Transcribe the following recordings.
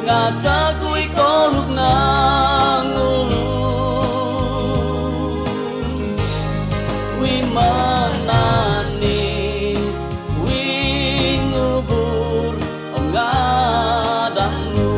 ngajak kuwi koluk nang ulu wi menani wi ngubur ngadangmu.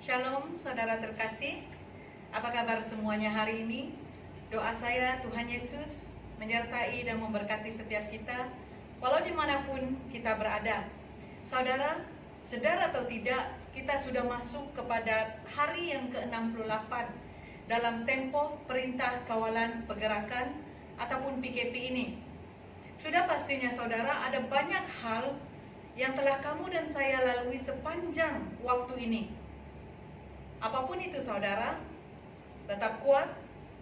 Shalom saudara terkasih, apa kabar semuanya hari ini? Doa saya Tuhan Yesus menyertai dan memberkati setiap kita, walau dimanapun kita berada. Saudara, sadar atau tidak, kita sudah masuk kepada hari yang ke-68 dalam tempo Perintah Kawalan Pergerakan ataupun PKP ini. Sudah pastinya saudara, ada banyak hal yang telah kamu dan saya lalui sepanjang waktu ini. Apapun itu saudara, tetap kuat,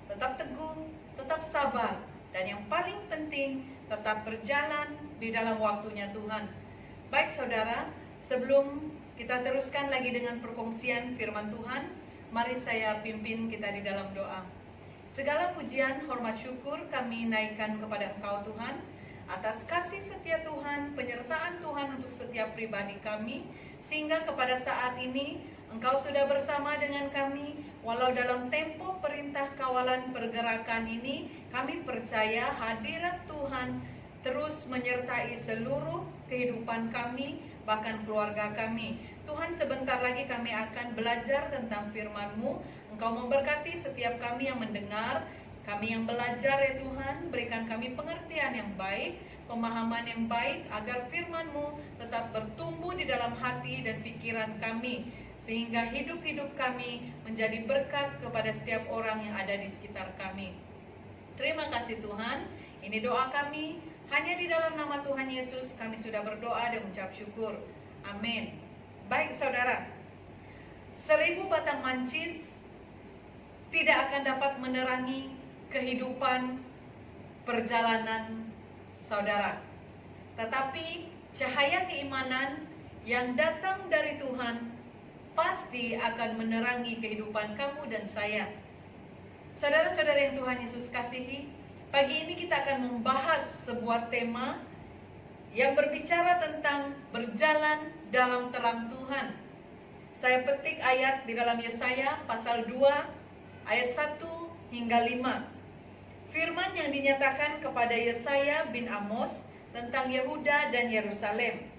tetap teguh, tetap sabar, dan yang paling penting, tetap berjalan di dalam waktunya Tuhan. Baik saudara, sebelum kita teruskan lagi dengan perkongsian firman Tuhan, mari saya pimpin kita di dalam doa. Segala pujian, hormat, syukur kami naikkan kepada Engkau Tuhan, atas kasih setia Tuhan, penyertaan Tuhan untuk setiap pribadi kami, sehingga kepada saat ini Engkau sudah bersama dengan kami, walau dalam tempo Perintah Kawalan Pergerakan ini, kami percaya hadirat Tuhan terus menyertai seluruh kehidupan kami, bahkan keluarga kami. Tuhan, sebentar lagi kami akan belajar tentang firman-Mu. Engkau memberkati setiap kami yang mendengar, kami yang belajar ya Tuhan, berikan kami pengertian yang baik, pemahaman yang baik, agar firman-Mu tetap bertumbuh di dalam hati dan pikiran kami, sehingga hidup-hidup kami menjadi berkat kepada setiap orang yang ada di sekitar kami. Terima kasih Tuhan, ini doa kami, hanya di dalam nama Tuhan Yesus kami sudah berdoa dan mengucap syukur. Amin. Baik saudara, 1000 batang mancis tidak akan dapat menerangi kehidupan perjalanan saudara, tetapi cahaya keimanan yang datang dari Tuhan pasti akan menerangi kehidupan kamu dan saya. Saudara-saudara yang Tuhan Yesus kasihi, pagi ini kita akan membahas sebuah tema yang berbicara tentang berjalan dalam terang Tuhan. Saya petik ayat di dalam Yesaya pasal 2 ayat 1 hingga 5. Firman yang dinyatakan kepada Yesaya bin Amos tentang Yehuda dan Yerusalem.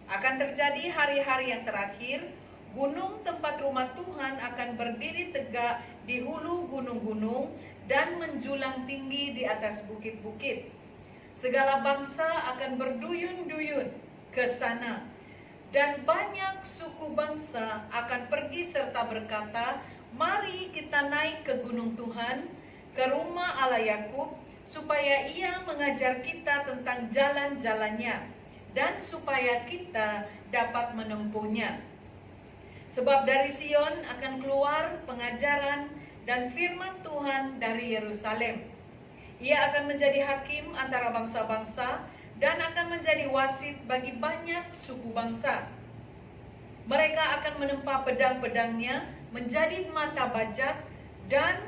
Akan terjadi hari-hari yang terakhir, gunung tempat rumah Tuhan akan berdiri tegak di hulu gunung-gunung dan menjulang tinggi di atas bukit-bukit. Segala bangsa akan berduyun-duyun ke sana, dan banyak suku bangsa akan pergi serta berkata, mari kita naik ke gunung Tuhan, ke rumah Allah Yakub, supaya Ia mengajar kita tentang jalan-jalannya, dan supaya kita dapat menempuhnya. Sebab dari Sion akan keluar pengajaran dan firman Tuhan dari Yerusalem. Ia akan menjadi hakim antara bangsa-bangsa dan akan menjadi wasit bagi banyak suku bangsa. Mereka akan menempa pedang-pedangnya menjadi mata bajak dan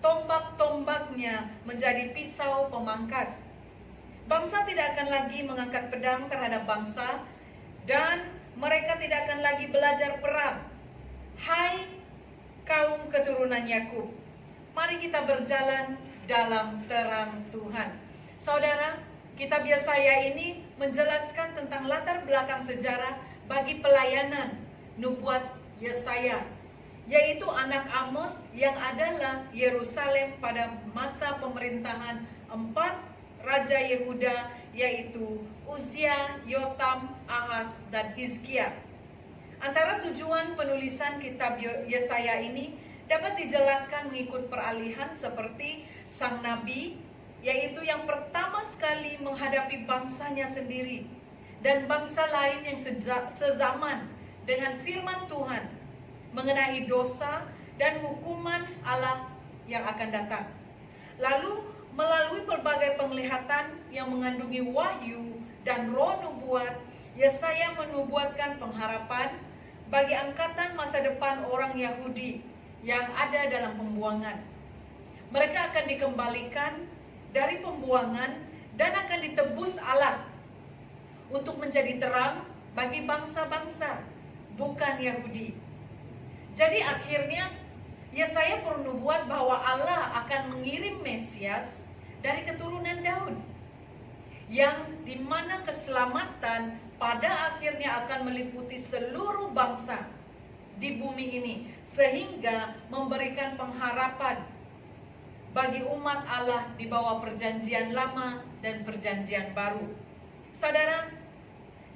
tombak-tombaknya menjadi pisau pemangkas. Bangsa tidak akan lagi mengangkat pedang terhadap bangsa, dan mereka tidak akan lagi belajar perang. Hai kaum keturunan Yakub, mari kita berjalan dalam terang Tuhan. Saudara, kitab Yesaya ini menjelaskan tentang latar belakang sejarah bagi pelayanan nubuat Yesaya, yaitu anak Amos yang adalah Yerusalem pada masa pemerintahan 4 Raja Yehuda, yaitu Uzia, Yotam, Ahaz, dan Hizkia. Antara tujuan penulisan kitab Yesaya ini dapat dijelaskan mengikut peralihan seperti sang nabi, yaitu yang pertama sekali menghadapi bangsanya sendiri, dan bangsa lain yang sezaman dengan firman Tuhan mengenai dosa dan hukuman Allah yang akan datang. Lalu melalui berbagai penglihatan yang mengandungi wahyu dan roh nubuat, Yesaya menubuatkan pengharapan bagi angkatan masa depan orang Yahudi yang ada dalam pembuangan. Mereka akan dikembalikan dari pembuangan dan akan ditebus Allah untuk menjadi terang bagi bangsa-bangsa, bukan Yahudi. Jadi akhirnya Yesaya bernubuat bahwa Allah akan mengirim Mesias dari keturunan Daud, yang dimana keselamatan pada akhirnya akan meliputi seluruh bangsa di bumi ini, sehingga memberikan pengharapan bagi umat Allah di bawah perjanjian lama dan perjanjian baru. Saudara,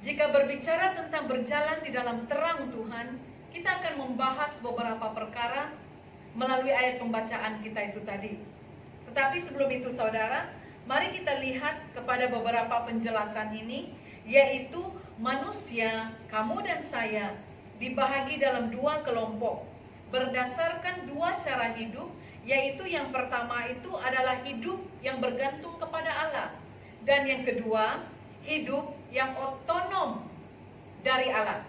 jika berbicara tentang berjalan di dalam terang Tuhan, kita akan membahas beberapa perkara melalui ayat pembacaan kita itu tadi. Tetapi sebelum itu saudara, mari kita lihat kepada beberapa penjelasan ini, yaitu manusia, kamu dan saya, dibahagi dalam dua kelompok berdasarkan dua cara hidup, yaitu yang pertama itu adalah hidup yang bergantung kepada Allah, dan yang kedua, hidup yang otonom dari Allah.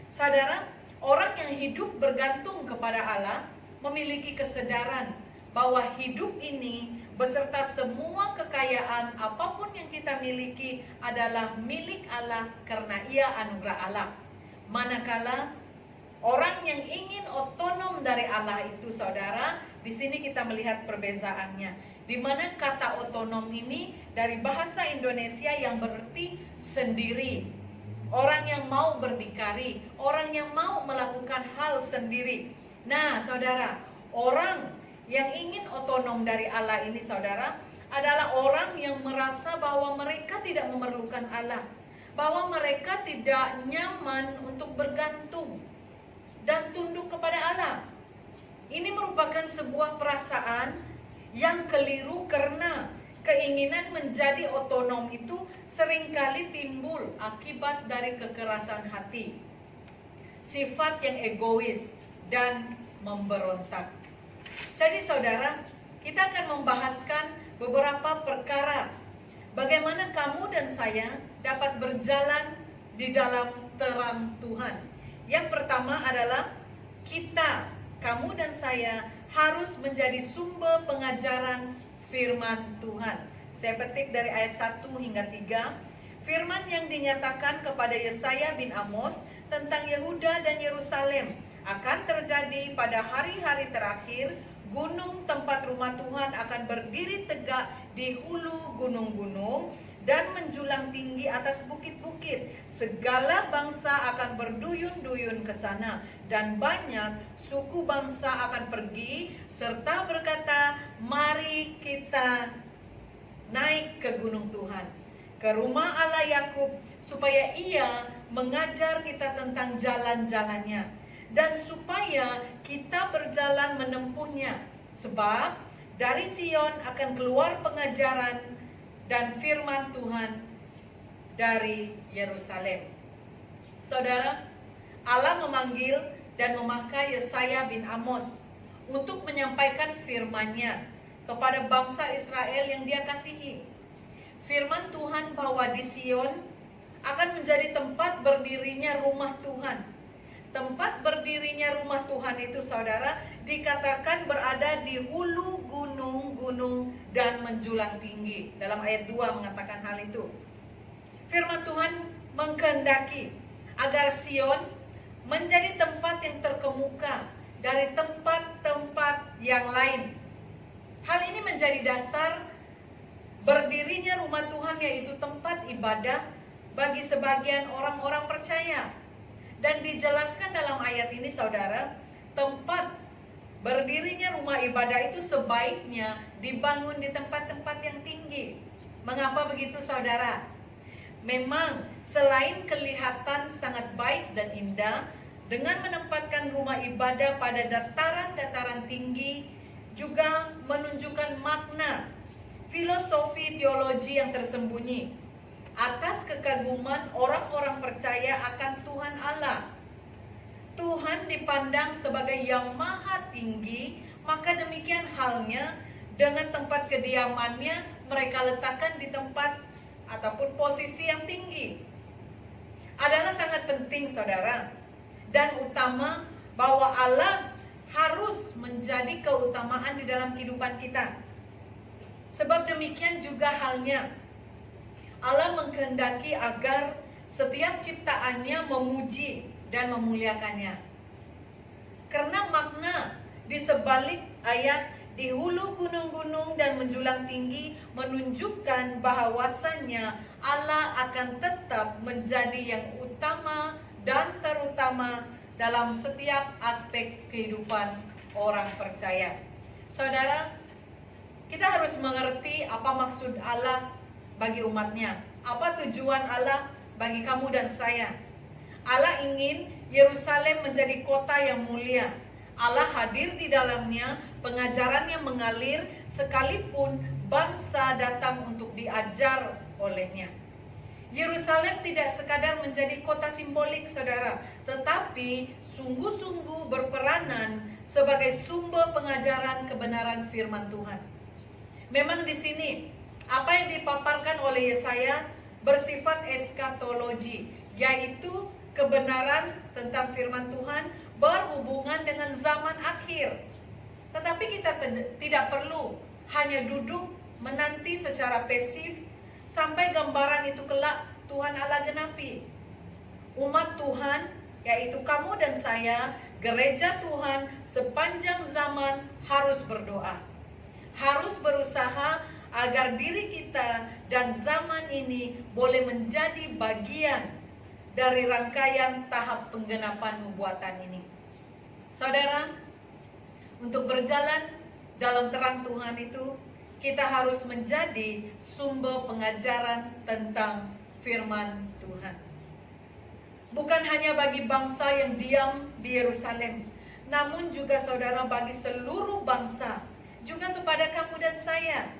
Saudara, orang yang hidup bergantung kepada Allah memiliki kesadaran bahwa hidup ini beserta semua kekayaan apapun yang kita miliki adalah milik Allah karena ia anugerah Allah. Manakala orang yang ingin otonom dari Allah itu, saudara, di sini kita melihat perbezaannya. Di mana kata otonom ini dari bahasa Indonesia yang berarti sendiri. Orang yang mau berdikari, orang yang mau melakukan hal sendiri. Nah, saudara, orang yang ingin otonom dari Allah ini, saudara, adalah orang yang merasa bahwa mereka tidak memerlukan Allah, bahwa mereka tidak nyaman untuk bergantung dan tunduk kepada Allah. Ini merupakan sebuah perasaan yang keliru karena keinginan menjadi otonom itu seringkali timbul akibat dari kekerasan hati, sifat yang egois, dan memberontak. Jadi saudara, kita akan membahaskan beberapa perkara bagaimana kamu dan saya dapat berjalan di dalam terang Tuhan. Yang pertama adalah kamu dan saya harus menjadi sumber pengajaran firman Tuhan. Saya petik dari ayat 1 hingga 3. Firman yang dinyatakan kepada Yesaya bin Amos tentang Yehuda dan Yerusalem akan terjadi pada hari-hari terakhir. Gunung tempat rumah Tuhan akan berdiri tegak di hulu gunung-gunung dan menjulang tinggi atas bukit-bukit. Segala bangsa akan berduyun-duyun ke sana, dan banyak suku bangsa akan pergi serta berkata, mari kita naik ke gunung Tuhan, ke rumah Allah Yakub, supaya ia mengajar kita tentang jalan-jalannya, dan supaya kita berjalan menempuhnya. Sebab dari Sion akan keluar pengajaran dan firman Tuhan dari Yerusalem. Saudara, Allah memanggil dan memakai Yesaya bin Amos untuk menyampaikan firman-Nya kepada bangsa Israel yang Dia kasihi. Firman Tuhan bahwa di Sion akan menjadi tempat berdirinya rumah Tuhan. Tempat berdirinya rumah Tuhan itu, saudara, dikatakan berada di hulu gunung-gunung dan menjulang tinggi. Dalam ayat 2 mengatakan hal itu. Firman Tuhan mengkehendaki agar Sion menjadi tempat yang terkemuka dari tempat-tempat yang lain. Hal ini menjadi dasar berdirinya rumah Tuhan, yaitu tempat ibadah bagi sebagian orang-orang percaya. Dan dijelaskan dalam ayat ini, saudara, tempat berdirinya rumah ibadah itu sebaiknya dibangun di tempat-tempat yang tinggi. Mengapa begitu, saudara? Memang selain kelihatan sangat baik dan indah, dengan menempatkan rumah ibadah pada dataran-dataran tinggi juga menunjukkan makna filosofi teologi yang tersembunyi. atas kekaguman orang-orang percaya akan Tuhan Allah. Tuhan dipandang sebagai yang maha tinggi, maka demikian halnya dengan tempat kediamannya mereka letakkan di tempat ataupun posisi yang tinggi. Adalah sangat penting saudara dan utama bahwa Allah harus menjadi keutamaan di dalam kehidupan kita. Sebab demikian juga halnya Allah mengkehendaki agar setiap ciptaannya memuji dan memuliakannya. Karena makna di sebalik ayat di hulu gunung-gunung dan menjulang tinggi menunjukkan bahwasannya Allah akan tetap menjadi yang utama dan terutama dalam setiap aspek kehidupan orang percaya. Saudara, kita harus mengerti apa maksud Allah bagi umatnya. Apa tujuan Allah bagi kamu dan saya. Allah ingin Yerusalem menjadi kota yang mulia. Allah hadir di dalamnya, pengajarannya mengalir sekalipun bangsa datang untuk diajar olehnya. Yerusalem tidak sekadar menjadi kota simbolik saudara, tetapi sungguh-sungguh berperanan sebagai sumber pengajaran kebenaran firman Tuhan. Memang di sini apa yang dipaparkan oleh Yesaya bersifat eskatologi, yaitu kebenaran tentang firman Tuhan berhubungan dengan zaman akhir. Tetapi kita tidak perlu hanya duduk menanti secara pasif sampai gambaran itu kelak Tuhan Allah genapi. Umat Tuhan, yaitu kamu dan saya, gereja Tuhan sepanjang zaman harus berdoa. Harus berusaha agar diri kita dan zaman ini boleh menjadi bagian dari rangkaian tahap penggenapan nubuatan ini. Saudara, untuk berjalan dalam terang Tuhan itu, kita harus menjadi sumber pengajaran tentang firman Tuhan. Bukan hanya bagi bangsa yang diam di Yerusalem, namun juga saudara bagi seluruh bangsa, juga kepada kamu dan saya.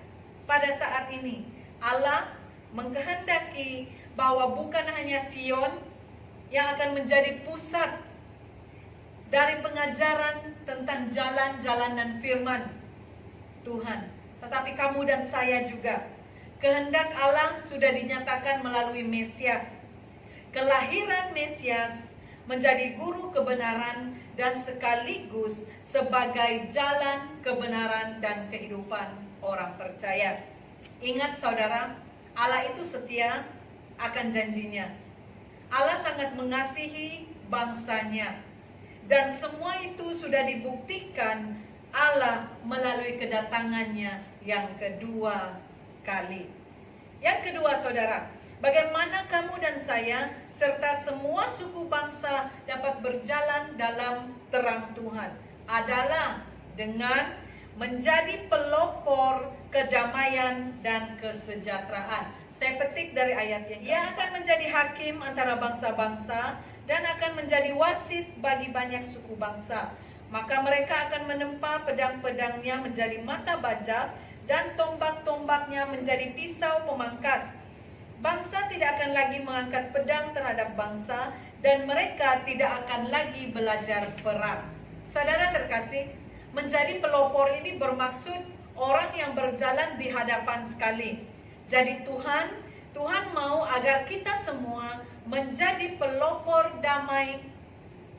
Pada saat ini, Allah mengkehendaki bahwa bukan hanya Sion yang akan menjadi pusat dari pengajaran tentang jalan-jalan dan firman Tuhan, tetapi kamu dan saya juga. Kehendak Allah sudah dinyatakan melalui Mesias. Kelahiran Mesias menjadi guru kebenaran dan sekaligus sebagai jalan kebenaran dan kehidupan orang percaya. Ingat saudara, Allah itu setia akan janjinya. Allah sangat mengasihi bangsanya. Dan semua itu sudah dibuktikan Allah melalui kedatangannya yang kedua kali. Yang kedua saudara, bagaimana kamu dan saya serta semua suku bangsa dapat berjalan dalam terang Tuhan adalah dengan menjadi pelopor kedamaian dan kesejahteraan. Saya petik dari ayatnya. Ia akan menjadi hakim antara bangsa-bangsa dan akan menjadi wasit bagi banyak suku bangsa. Maka mereka akan menempa pedang-pedangnya menjadi mata bajak dan tombak-tombaknya menjadi pisau pemangkas. Bangsa tidak akan lagi mengangkat pedang terhadap bangsa dan mereka tidak akan lagi belajar perang. Saudara terkasih, menjadi pelopor ini bermaksud orang yang berjalan di hadapan sekali. Jadi Tuhan mau agar kita semua menjadi pelopor damai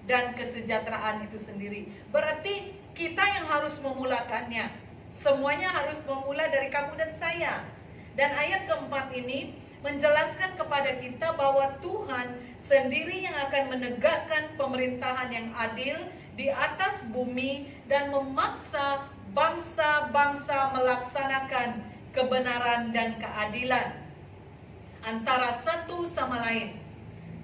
dan kesejahteraan itu sendiri. Berarti kita yang harus memulakannya. Semuanya harus memula dari kamu dan saya. Dan ayat keempat ini menjelaskan kepada kita bahwa Tuhan sendiri yang akan menegakkan pemerintahan yang adil di atas bumi dan memaksa bangsa-bangsa melaksanakan kebenaran dan keadilan antara satu sama lain.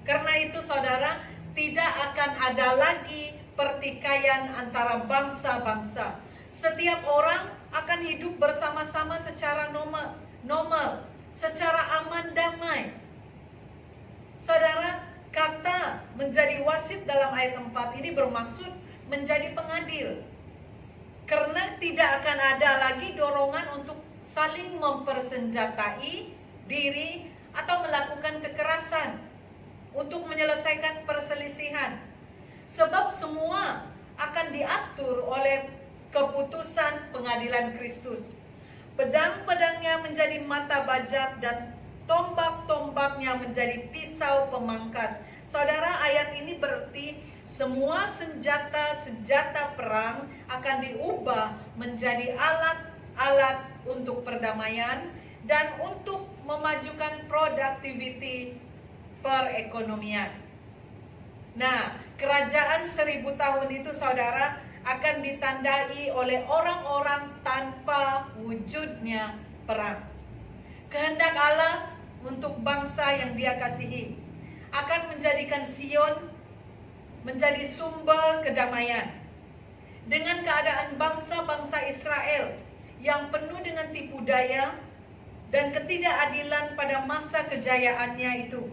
Karena itu saudara, tidak akan ada lagi pertikaian antara bangsa-bangsa. Setiap orang akan hidup bersama-sama secara normal, secara aman damai. Saudara, kata menjadi wasit dalam ayat 4 ini bermaksud menjadi pengadil. Karena tidak akan ada lagi dorongan untuk saling mempersenjatai diri atau melakukan kekerasan untuk menyelesaikan perselisihan. Sebab semua akan diatur oleh keputusan pengadilan Kristus. Pedang-pedangnya menjadi mata bajak dan tombak-tombaknya menjadi pisau pemangkas. Saudara, ayat ini berarti semua senjata perang akan diubah menjadi alat-alat untuk perdamaian dan untuk memajukan productivity perekonomian. Nah, kerajaan 1000 tahun itu saudara akan ditandai oleh orang-orang tanpa wujudnya perang. Kehendak Allah untuk bangsa yang Dia kasihi akan menjadikan Sion menjadi sumber kedamaian. Dengan keadaan bangsa-bangsa Israel yang penuh dengan tipu daya dan ketidakadilan pada masa kejayaannya itu,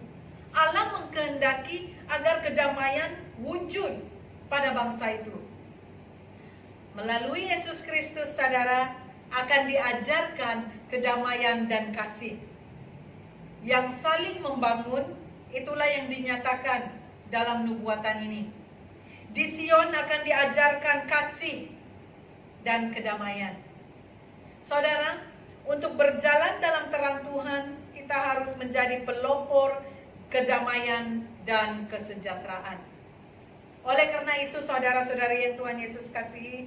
Allah mengkehendaki agar kedamaian wujud pada bangsa itu. Melalui Yesus Kristus, saudara, akan diajarkan kedamaian dan kasih yang saling membangun. Itulah yang dinyatakan dalam nubuatan ini. Di Sion akan diajarkan kasih dan kedamaian. Saudara, untuk berjalan dalam terang Tuhan, kita harus menjadi pelopor kedamaian dan kesejahteraan. Oleh karena itu, saudara-saudari yang Tuhan Yesus kasihi,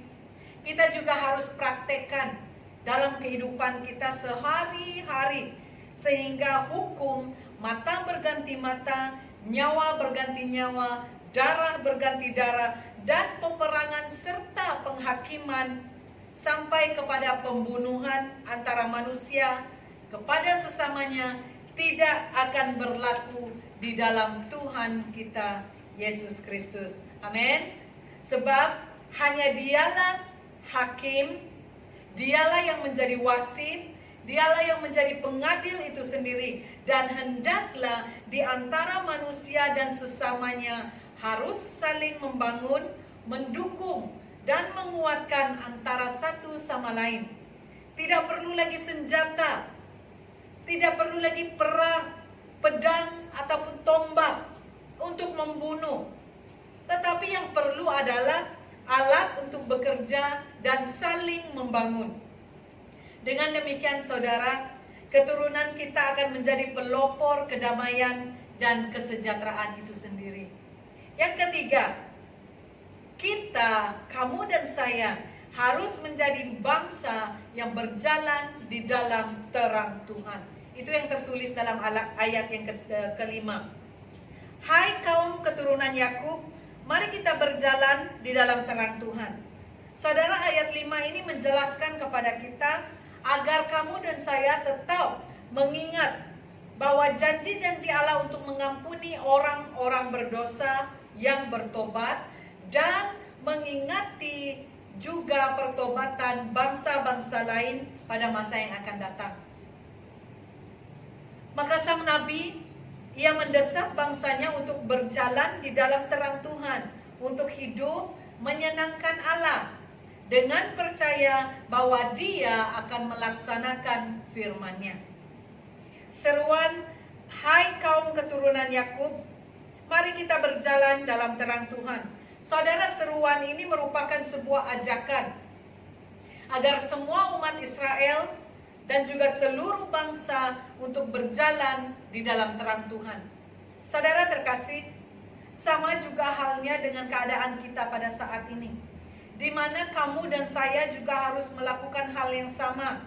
kita juga harus praktekkan dalam kehidupan kita sehari-hari, sehingga hukum mata berganti mata, nyawa berganti nyawa, darah berganti darah, dan peperangan serta penghakiman sampai kepada pembunuhan antara manusia kepada sesamanya tidak akan berlaku di dalam Tuhan kita Yesus Kristus. Amin. Sebab hanya Dialah hakim, Dialah yang menjadi wasit, Dialah yang menjadi pengadil itu sendiri. Dan hendaklah di antara manusia dan sesamanya harus saling membangun, mendukung, dan menguatkan antara satu sama lain. Tidak perlu lagi senjata, tidak perlu lagi perang, pedang, ataupun tombak untuk membunuh. Tetapi yang perlu adalah alat untuk bekerja dan saling membangun. Dengan demikian saudara, keturunan kita akan menjadi pelopor kedamaian dan kesejahteraan itu sendiri. Yang ketiga, kita, kamu dan saya harus menjadi bangsa yang berjalan di dalam terang Tuhan. Itu yang tertulis dalam ayat yang kelima. Hai kaum keturunan Yakub, mari kita berjalan di dalam terang Tuhan. Saudara, ayat 5 ini menjelaskan kepada kita agar kamu dan saya tetap mengingat bahwa janji-janji Allah untuk mengampuni orang-orang berdosa yang bertobat dan mengingati juga pertobatan bangsa-bangsa lain pada masa yang akan datang. Maka sang nabi, ia mendesak bangsanya untuk berjalan di dalam terang Tuhan, untuk hidup menyenangkan Allah, dengan percaya bahwa Dia akan melaksanakan firman-Nya. Seruan, hai kaum keturunan Yakub, mari kita berjalan dalam terang Tuhan. Saudara, seruan ini merupakan sebuah ajakan agar semua umat Israel dan juga seluruh bangsa untuk berjalan di dalam terang Tuhan. Saudara terkasih, sama juga halnya dengan keadaan kita pada saat ini, di mana kamu dan saya juga harus melakukan hal yang sama.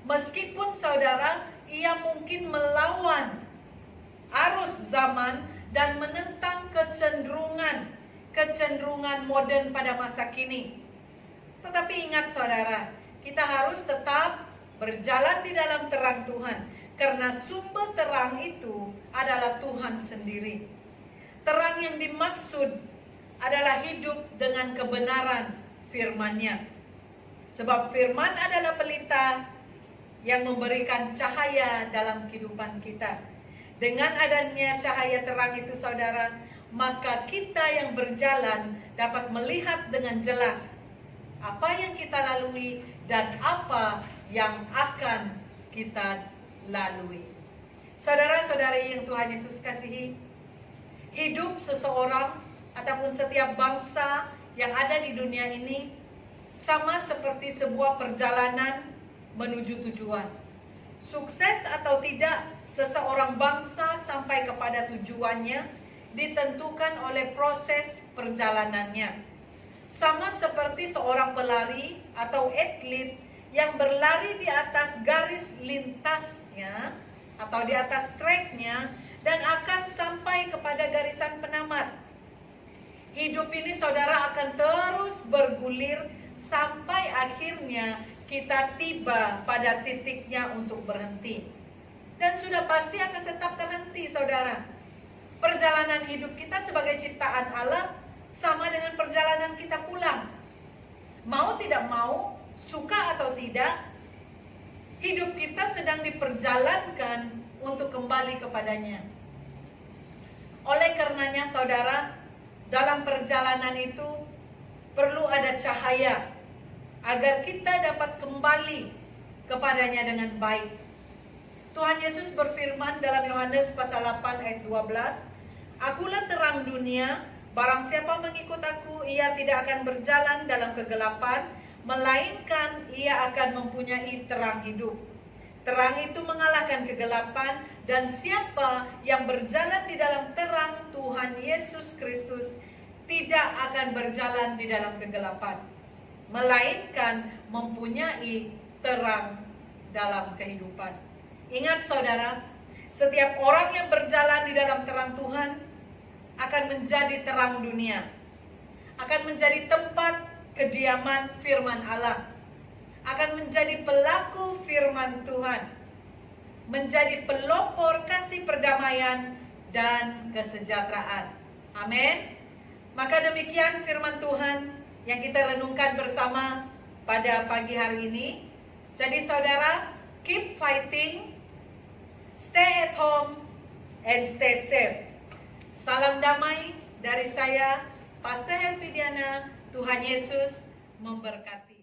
Meskipun saudara, ia mungkin melawan arus zaman dan menentang kecenderungan modern pada masa kini. Tetapi ingat saudara, kita harus tetap berjalan di dalam terang Tuhan, karena sumber terang itu adalah Tuhan sendiri. Terang yang dimaksud adalah hidup dengan kebenaran firman-Nya. Sebab firman adalah pelita yang memberikan cahaya dalam kehidupan kita. Dengan adanya cahaya terang itu saudara, maka kita yang berjalan dapat melihat dengan jelas apa yang kita lalui dan apa yang akan kita lalui. Saudara-saudari yang Tuhan Yesus kasihi, hidup seseorang ataupun setiap bangsa yang ada di dunia ini sama seperti sebuah perjalanan menuju tujuan. Sukses atau tidak seseorang bangsa sampai kepada tujuannya ditentukan oleh proses perjalanannya. Sama seperti seorang pelari atau atlet yang berlari di atas garis lintasnya atau di atas tracknya dan akan sampai kepada garisan penamat. Hidup ini saudara akan terus bergulir sampai akhirnya kita tiba pada titiknya untuk berhenti. Dan sudah pasti akan tetap terhenti saudara. Perjalanan hidup kita sebagai ciptaan Allah sama dengan perjalanan kita pulang. Mau tidak mau, suka atau tidak, hidup kita sedang diperjalankan untuk kembali kepadanya. Oleh karenanya saudara, dalam perjalanan itu perlu ada cahaya agar kita dapat kembali kepadanya dengan baik. Tuhan Yesus berfirman dalam Yohanes pasal 8 ayat 12, "Akulah terang dunia, barang siapa mengikut aku, ia tidak akan berjalan dalam kegelapan, melainkan ia akan mempunyai terang hidup. Terang itu mengalahkan kegelapan, dan siapa yang berjalan di dalam terang Tuhan Yesus Kristus tidak akan berjalan di dalam kegelapan, melainkan mempunyai terang dalam kehidupan." Ingat saudara, setiap orang yang berjalan di dalam terang Tuhan akan menjadi terang dunia, akan menjadi tempat kediaman firman Allah, akan menjadi pelaku firman Tuhan, menjadi pelopor kasih perdamaian dan kesejahteraan. Amin. Maka demikian firman Tuhan yang kita renungkan bersama pada pagi hari ini. Jadi saudara, keep fighting, stay at home, and stay safe. Salam damai dari saya, Pastor Helvidiana. Tuhan Yesus memberkati.